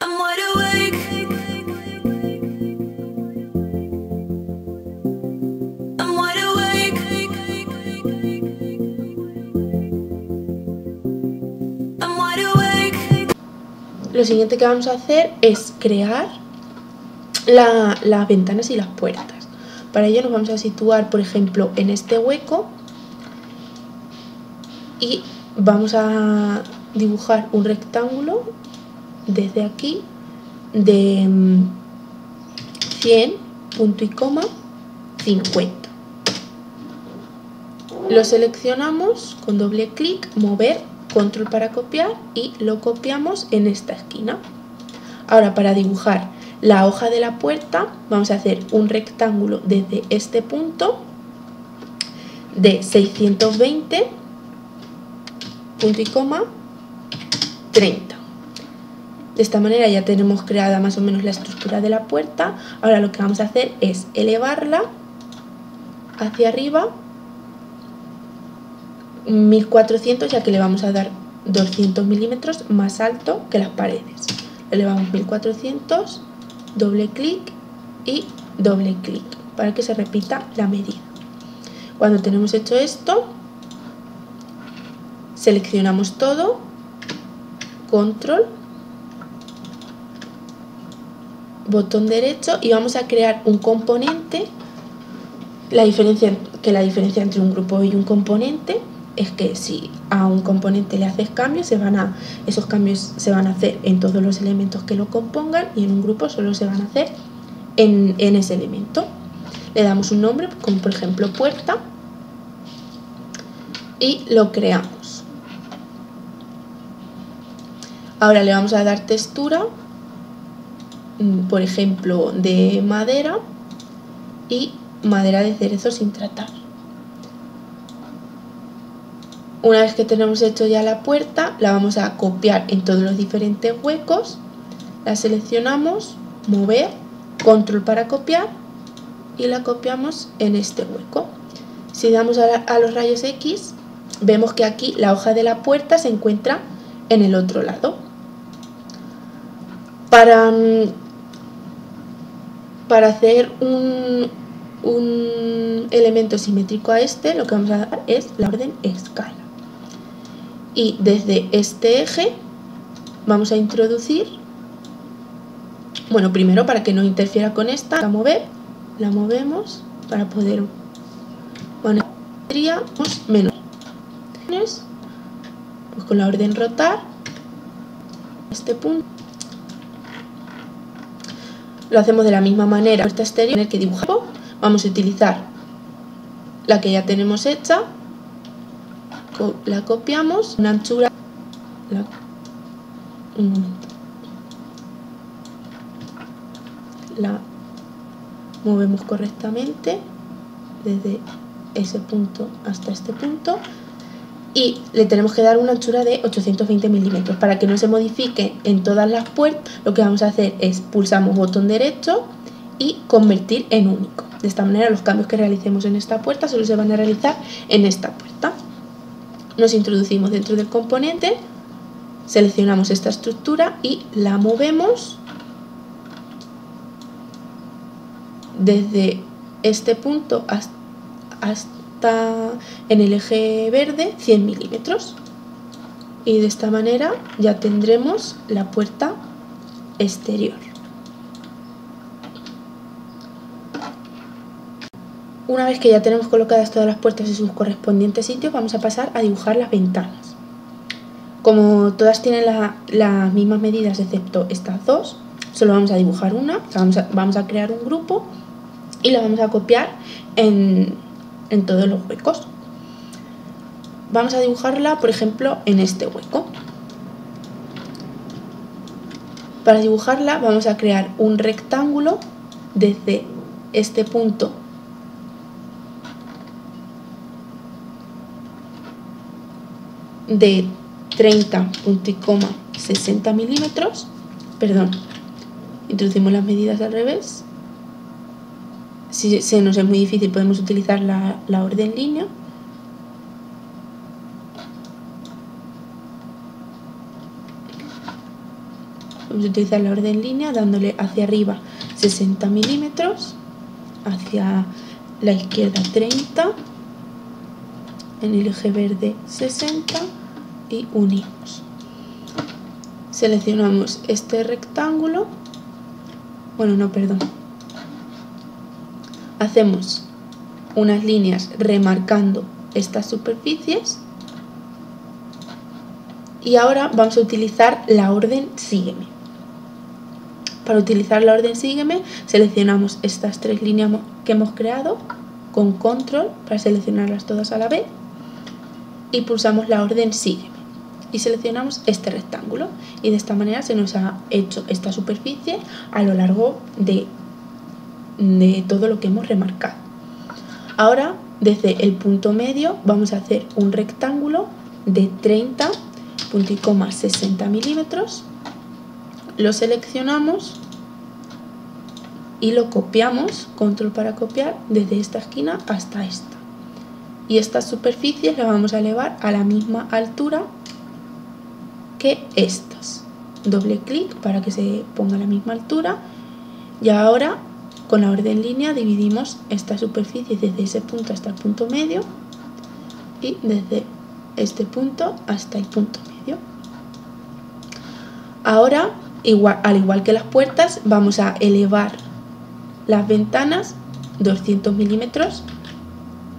I'm wide awake. I'm wide awake. I'm wide awake. Lo siguiente que vamos a hacer es crear las ventanas y las puertas. Para ello nos vamos a situar, por ejemplo, en este hueco y vamos a dibujar un rectángulo desde aquí de 100, punto y coma, 50. Lo seleccionamos con doble clic, mover, control para copiar y lo copiamos en esta esquina. Ahora, para dibujar la hoja de la puerta vamos a hacer un rectángulo desde este punto de 620, punto y coma, 30. De esta manera ya tenemos creada más o menos la estructura de la puerta. Ahora lo que vamos a hacer es elevarla hacia arriba 1400, ya que le vamos a dar 200 milímetros más alto que las paredes. Elevamos 1400, doble clic y doble clic para que se repita la medida. Cuando tenemos hecho esto, seleccionamos todo, control, botón derecho y vamos a crear un componente. La diferencia entre un grupo y un componente es que si a un componente le haces cambios, esos cambios se van a hacer en todos los elementos que lo compongan, y en un grupo solo se van a hacer en ese elemento. Le damos un nombre, como por ejemplo puerta, y lo creamos. Ahora le vamos a dar textura, por ejemplo de madera y madera de cerezo sin tratar. Una vez que tenemos hecho ya la puerta, la vamos a copiar en todos los diferentes huecos, la seleccionamos, mover, control para copiar y la copiamos en este hueco. Si damos a los rayos X, vemos que aquí la hoja de la puerta se encuentra en el otro lado. Para hacer un elemento simétrico a este, lo que vamos a dar es la orden escala. Y desde este eje vamos a introducir, bueno, primero para que no interfiera con esta, la movemos para poder manejar menos. Pues con la orden rotar, este punto. Lo hacemos de la misma manera. Puerta exterior, en el que dibujamos, vamos a utilizar la que ya tenemos hecha, la copiamos, una anchura, la movemos correctamente desde ese punto hasta este punto y le tenemos que dar una anchura de 820 milímetros. Para que no se modifique en todas las puertas, lo que vamos a hacer es pulsamos botón derecho y convertir en único. De esta manera los cambios que realicemos en esta puerta solo se van a realizar en esta puerta. Nos introducimos dentro del componente, seleccionamos esta estructura y la movemos desde este punto hasta en el eje verde 100 milímetros. Y de esta manera ya tendremos la puerta exterior. Una vez que ya tenemos colocadas todas las puertas en sus correspondientes sitios, vamos a pasar a dibujar las ventanas. Como todas tienen las mismas medidas excepto estas dos, solo vamos a dibujar una. Vamos a crear un grupo y la vamos a copiar en todos los huecos. Vamos a dibujarla, por ejemplo, en este hueco. Para dibujarla vamos a crear un rectángulo desde este punto de 30, punto y coma, 60 milímetros. Perdón, introducimos las medidas al revés. Si se nos es muy difícil, podemos utilizar la orden línea. Vamos a utilizar la orden línea dándole hacia arriba 60 milímetros, hacia la izquierda 30, en el eje verde 60 y unimos. Seleccionamos este rectángulo, hacemos unas líneas remarcando estas superficies y ahora vamos a utilizar la orden sígueme. Para utilizar la orden sígueme seleccionamos estas tres líneas que hemos creado con control para seleccionarlas todas a la vez y pulsamos la orden sígueme y seleccionamos este rectángulo y de esta manera se nos ha hecho esta superficie a lo largo de todo lo que hemos remarcado. Ahora desde el punto medio vamos a hacer un rectángulo de 30,60 milímetros, lo seleccionamos y lo copiamos, control para copiar desde esta esquina hasta esta, y estas superficies las vamos a elevar a la misma altura que estas, doble clic para que se ponga a la misma altura y ahora con la orden línea dividimos esta superficie desde ese punto hasta el punto medio y desde este punto hasta el punto medio. Ahora, al igual que las puertas, vamos a elevar las ventanas 200 milímetros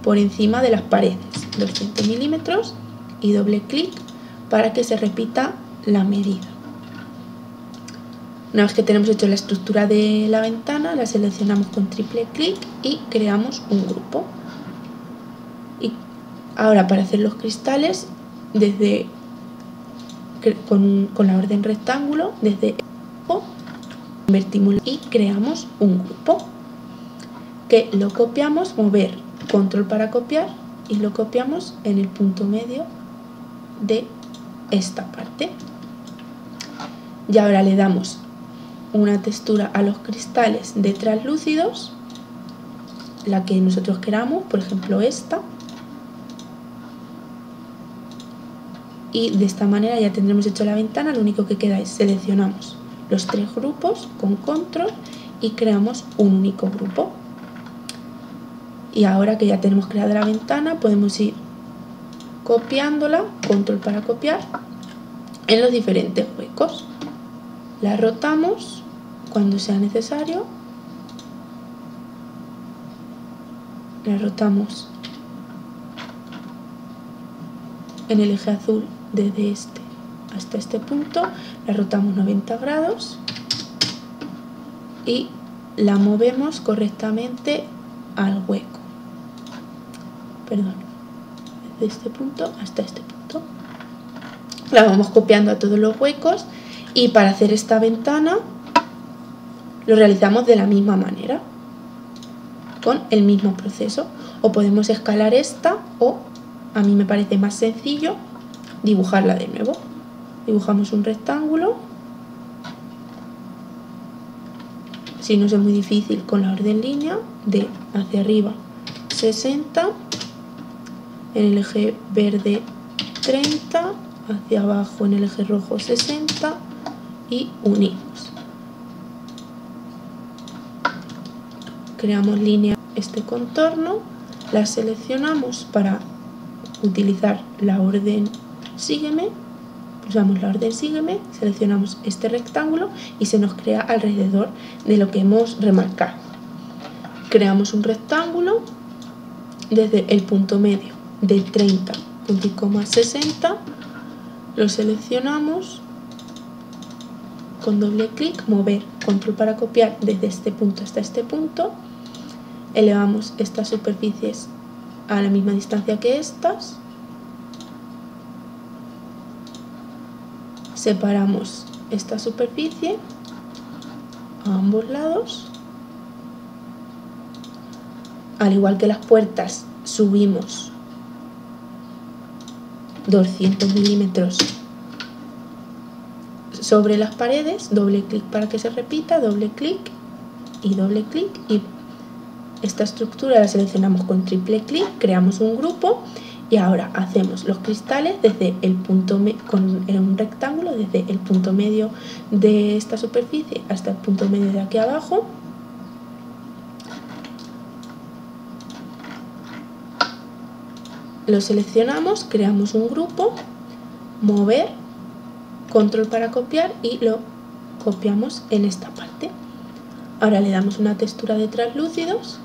por encima de las paredes, 200 milímetros y doble clic para que se repita la medida. Una vez que tenemos hecho la estructura de la ventana, la seleccionamos con triple clic y creamos un grupo. Y ahora para hacer los cristales, con la orden rectángulo, desde convertimos y creamos un grupo que lo copiamos, mover, control para copiar y lo copiamos en el punto medio de esta parte. Y ahora le damos una textura a los cristales de translúcidos, la que nosotros queramos, por ejemplo esta, y de esta manera ya tendremos hecho la ventana. Lo único que queda es seleccionamos los tres grupos con control y creamos un único grupo. Y ahora que ya tenemos creada la ventana podemos ir copiándola, control para copiar, en los diferentes huecos. La rotamos cuando sea necesario, la rotamos en el eje azul desde este hasta este punto, la rotamos 90 grados y la movemos correctamente al hueco, desde este punto hasta este punto. La vamos copiando a todos los huecos y para hacer esta ventana lo realizamos de la misma manera, con el mismo proceso, o podemos escalar esta o, a mí me parece más sencillo, dibujarla de nuevo. Dibujamos un rectángulo, si no es muy difícil con la orden línea, de hacia arriba 60, en el eje verde 30, hacia abajo en el eje rojo 60 y unimos. Creamos línea este contorno, la seleccionamos para utilizar la orden sígueme, pulsamos la orden sígueme, seleccionamos este rectángulo y se nos crea alrededor de lo que hemos remarcado. Creamos un rectángulo desde el punto medio de 30,60, lo seleccionamos con doble clic, mover, control para copiar desde este punto hasta este punto, elevamos estas superficies a la misma distancia que estas, separamos esta superficie a ambos lados, al igual que las puertas subimos 200 milímetros sobre las paredes, doble clic para que se repita, doble clic, y esta estructura la seleccionamos con triple clic, creamos un grupo Y ahora hacemos los cristales desde el punto en un rectángulo, desde el punto medio de esta superficie hasta el punto medio de aquí abajo. Lo seleccionamos, creamos un grupo, mover, control para copiar y lo copiamos en esta parte. Ahora le damos una textura de translúcidos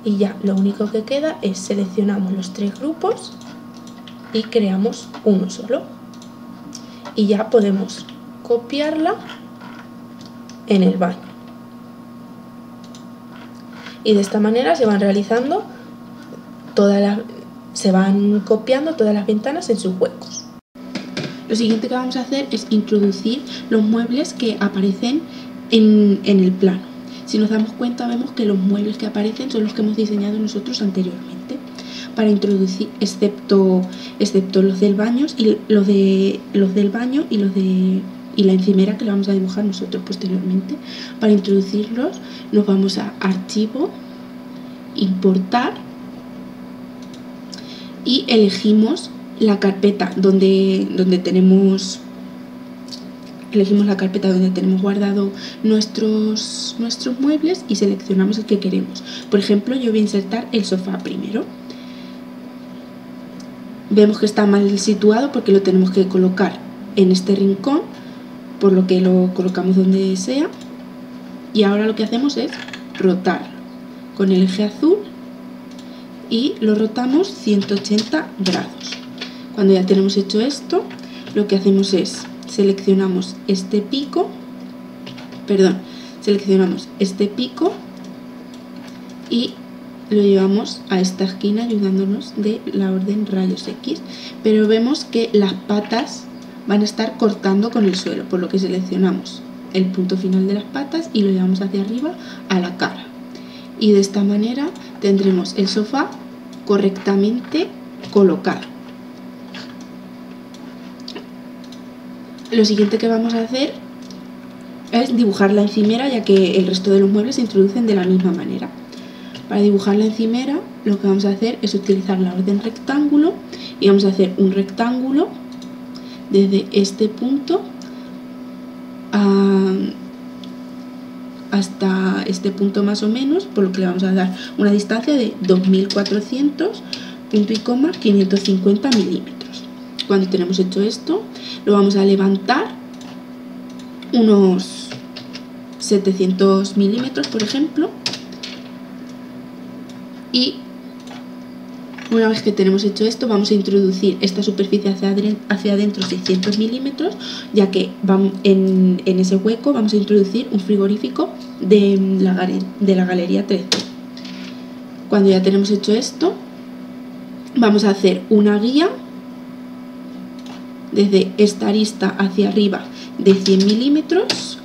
y ya lo único que queda es seleccionamos los tres grupos y creamos uno solo. Y ya podemos copiarla en el baño. Y de esta manera se van realizando se van copiando todas las ventanas en sus huecos. Lo siguiente que vamos a hacer es introducir los muebles que aparecen en el plano. Si nos damos cuenta, vemos que los muebles que aparecen son los que hemos diseñado nosotros anteriormente. Para introducir, excepto los del baño y la encimera que la vamos a dibujar nosotros posteriormente. Para introducirlos nos vamos a Archivo, Importar y elegimos la carpeta donde tenemos guardado nuestros muebles y seleccionamos el que queremos. Por ejemplo, yo voy a insertar el sofá primero. Vemos que está mal situado porque lo tenemos que colocar en este rincón, por lo que lo colocamos donde sea. Y ahora lo que hacemos es rotar con el eje azul y lo rotamos 180 grados. Cuando ya tenemos hecho esto, lo que hacemos es seleccionamos este pico y lo llevamos a esta esquina ayudándonos de la orden rayos X, pero vemos que las patas van a estar cortando con el suelo, por lo que seleccionamos el punto final de las patas y lo llevamos hacia arriba a la cara. Y de esta manera tendremos el sofá correctamente colocado. Lo siguiente que vamos a hacer es dibujar la encimera, ya que el resto de los muebles se introducen de la misma manera. Para dibujar la encimera lo que vamos a hacer es utilizar la orden rectángulo y vamos a hacer un rectángulo desde este punto hasta este punto más o menos, por lo que le vamos a dar una distancia de 2400 punto y coma 550 milímetros. Cuando tenemos hecho esto, lo vamos a levantar unos 700 milímetros, por ejemplo, y una vez que tenemos hecho esto, vamos a introducir esta superficie hacia adentro 600 milímetros, ya que en ese hueco vamos a introducir un frigorífico de la galería 3D. Cuando ya tenemos hecho esto, vamos a hacer una guía desde esta arista hacia arriba de 100 milímetros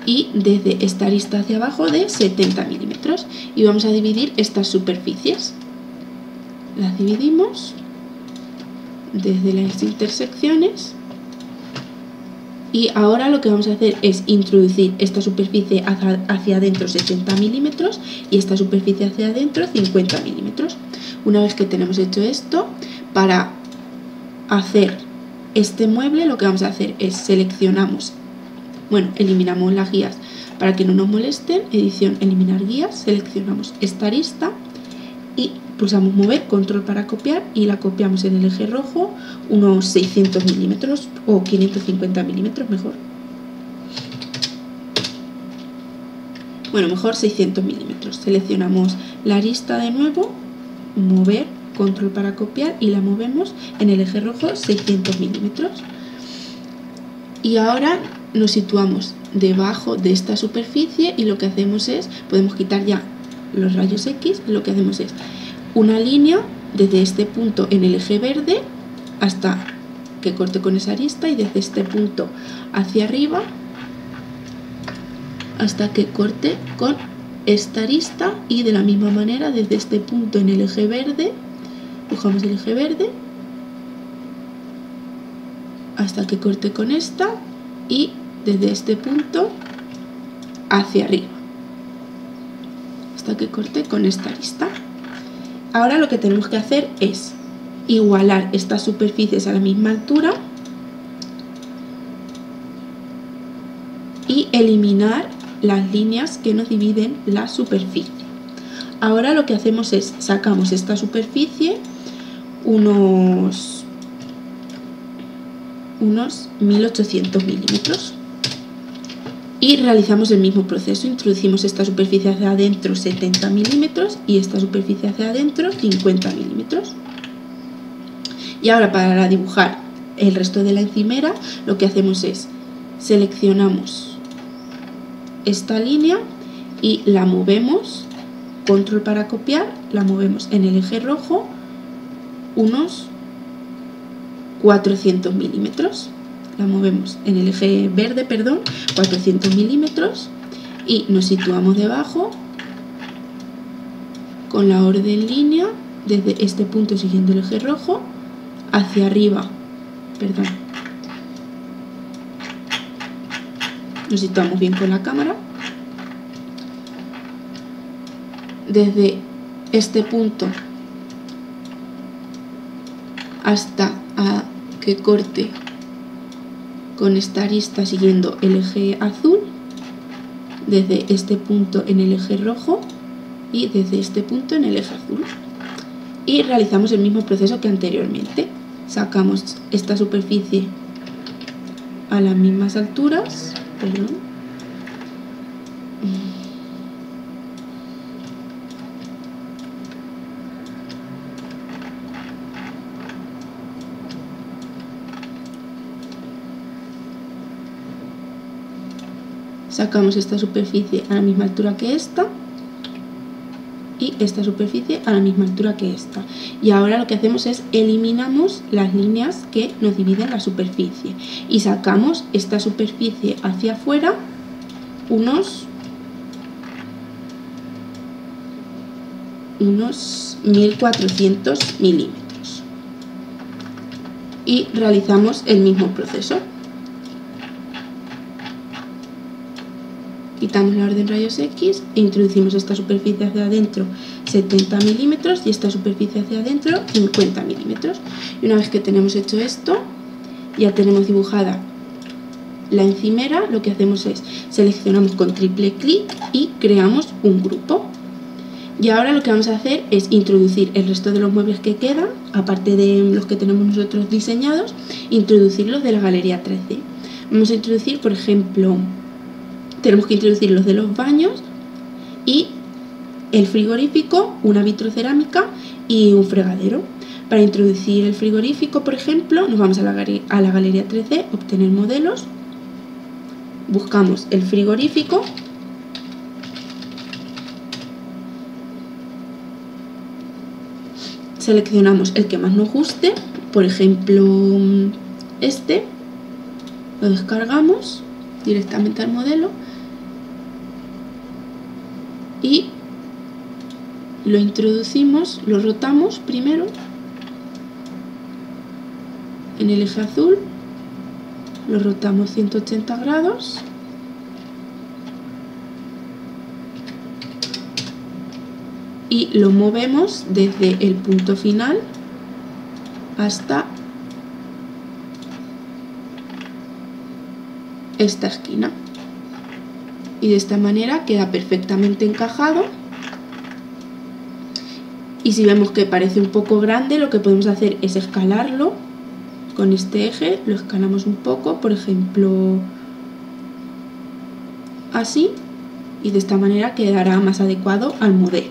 y desde esta arista hacia abajo de 70 milímetros, y vamos a dividir estas superficies. Las dividimos desde las intersecciones y ahora lo que vamos a hacer es introducir esta superficie hacia adentro 60 milímetros y esta superficie hacia adentro 50 milímetros. Una vez que tenemos hecho esto, para hacer este mueble lo que vamos a hacer es eliminamos las guías para que no nos molesten, edición, eliminar guías, seleccionamos esta arista y pulsamos mover, control para copiar y la copiamos en el eje rojo unos 600 milímetros o 550 milímetros mejor. Bueno, mejor 600 milímetros. Seleccionamos la arista de nuevo, mover, control para copiar y la movemos en el eje rojo 600 milímetros. Y ahora nos situamos debajo de esta superficie y lo que hacemos es, podemos quitar ya los rayos X, lo que hacemos es una línea desde este punto en el eje verde hasta que corte con esa arista y desde este punto hacia arriba hasta que corte con esta arista, y de la misma manera desde este punto en el eje verde, dibujamos el eje verde hasta que corte con esta y desde este punto hacia arriba hasta que corte con esta arista. Ahora lo que tenemos que hacer es igualar estas superficies a la misma altura y eliminar las líneas que nos dividen la superficie. Ahora lo que hacemos es sacamos esta superficie unos 1800 milímetros y realizamos el mismo proceso. Introducimos esta superficie hacia adentro 70 milímetros y esta superficie hacia adentro 50 milímetros. Y ahora para dibujar el resto de la encimera lo que hacemos es seleccionamos esta línea y la movemos, control para copiar, la movemos en el eje rojo unos 400 milímetros, la movemos en el eje verde, 400 milímetros y nos situamos debajo con la orden línea desde este punto siguiendo el eje rojo hacia arriba, nos situamos bien con la cámara, desde este punto hasta que corte con esta arista siguiendo el eje azul, desde este punto en el eje rojo y desde este punto en el eje azul, y realizamos el mismo proceso que anteriormente. Sacamos esta superficie a las mismas alturas, sacamos esta superficie a la misma altura que esta y esta superficie a la misma altura que esta, y ahora lo que hacemos es eliminamos las líneas que nos dividen la superficie y sacamos esta superficie hacia afuera unos 1400 milímetros y realizamos el mismo proceso. Quitamos la orden rayos X e introducimos esta superficie hacia adentro 70 milímetros y esta superficie hacia adentro 50 milímetros. Y una vez que tenemos hecho esto, ya tenemos dibujada la encimera. Lo que hacemos es seleccionamos con triple clic y creamos un grupo. Y ahora lo que vamos a hacer es introducir el resto de los muebles que quedan, aparte de los que tenemos nosotros diseñados, introducirlos de la galería 3D. Vamos a introducir, por ejemplo, tenemos que introducir los de los baños y el frigorífico, una vitrocerámica y un fregadero. Para introducir el frigorífico, por ejemplo, nos vamos a la galería 3D, obtener modelos, buscamos el frigorífico, seleccionamos el que más nos guste, por ejemplo este, lo descargamos directamente al modelo y lo introducimos, lo rotamos primero en el eje azul, lo rotamos 180 grados y lo movemos desde el punto final hasta esta esquina. Y de esta manera queda perfectamente encajado. Y si vemos que parece un poco grande, lo que podemos hacer es escalarlo con este eje, lo escalamos un poco, por ejemplo así, y de esta manera quedará más adecuado al modelo.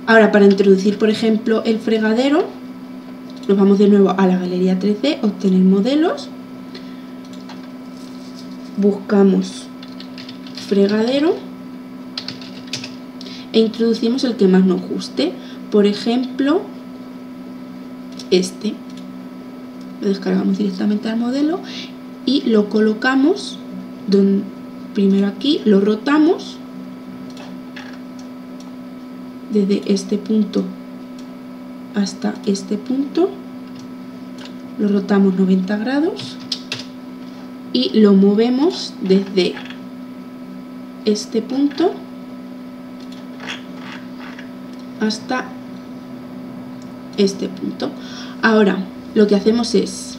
Ahora, para introducir, por ejemplo, el fregadero, nos vamos de nuevo a la galería 3D, obtener modelos, buscamos fregadero e introducimos el que más nos guste, por ejemplo este, lo descargamos directamente al modelo y lo colocamos primero aquí, lo rotamos desde este punto hasta este punto, lo rotamos 90 grados y lo movemos desde este punto hasta este punto. Ahora lo que hacemos es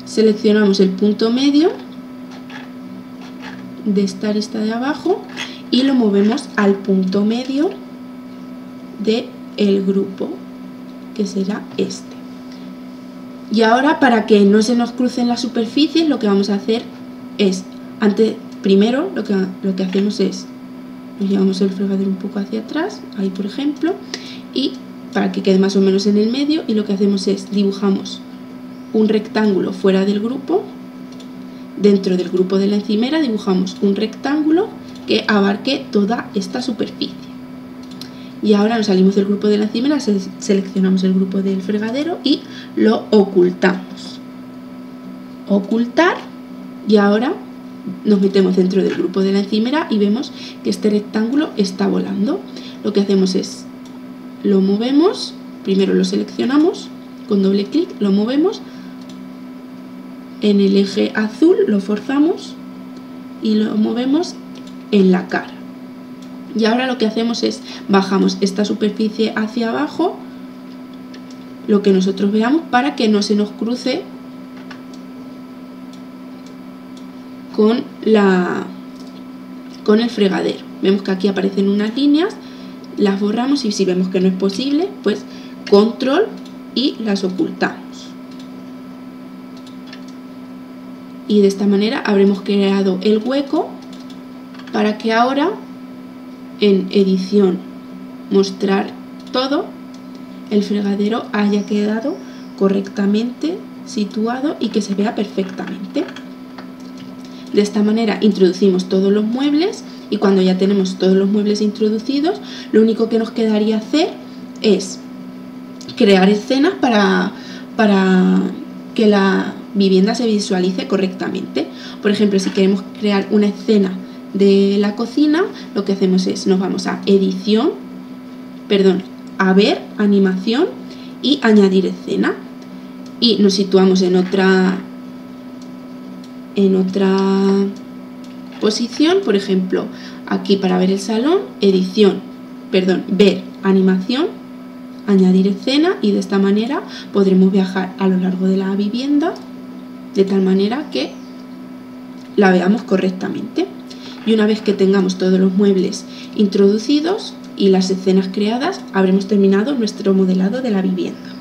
seleccionamos el punto medio de esta arista de abajo y lo movemos al punto medio del grupo, que será este. Y ahora, para que no se nos crucen las superficies, lo que vamos a hacer es, primero lo que hacemos es, nos llevamos el fregadero un poco hacia atrás, ahí por ejemplo, y para que quede más o menos en el medio, y lo que hacemos es dibujamos un rectángulo fuera del grupo. Dentro del grupo de la encimera dibujamos un rectángulo que abarque toda esta superficie. Y ahora nos salimos del grupo de la encimera, seleccionamos el grupo del fregadero y lo ocultamos. Ocultar, y ahora nos metemos dentro del grupo de la encimera y vemos que este rectángulo está volando. Lo que hacemos es, lo movemos, primero lo seleccionamos, con doble clic lo movemos, en el eje azul lo forzamos y lo movemos en la cara. Y ahora lo que hacemos es bajamos esta superficie hacia abajo, lo que nosotros veamos, para que no se nos cruce con el fregadero. Vemos que aquí aparecen unas líneas, las borramos y si vemos que no es posible, pues control y las ocultamos. Y de esta manera habremos creado el hueco para que ahora en edición mostrar todo, el fregadero haya quedado correctamente situado y que se vea perfectamente. De esta manera introducimos todos los muebles y cuando ya tenemos todos los muebles introducidos, lo único que nos quedaría hacer es crear escenas para que la vivienda se visualice correctamente. Por ejemplo, si queremos crear una escena de la cocina, lo que hacemos es nos vamos a a ver, animación y añadir escena y nos situamos en otra posición. Por ejemplo, aquí para ver el salón, ver, animación, añadir escena, y de esta manera podremos viajar a lo largo de la vivienda de tal manera que la veamos correctamente. Y una vez que tengamos todos los muebles introducidos y las escenas creadas, habremos terminado nuestro modelado de la vivienda.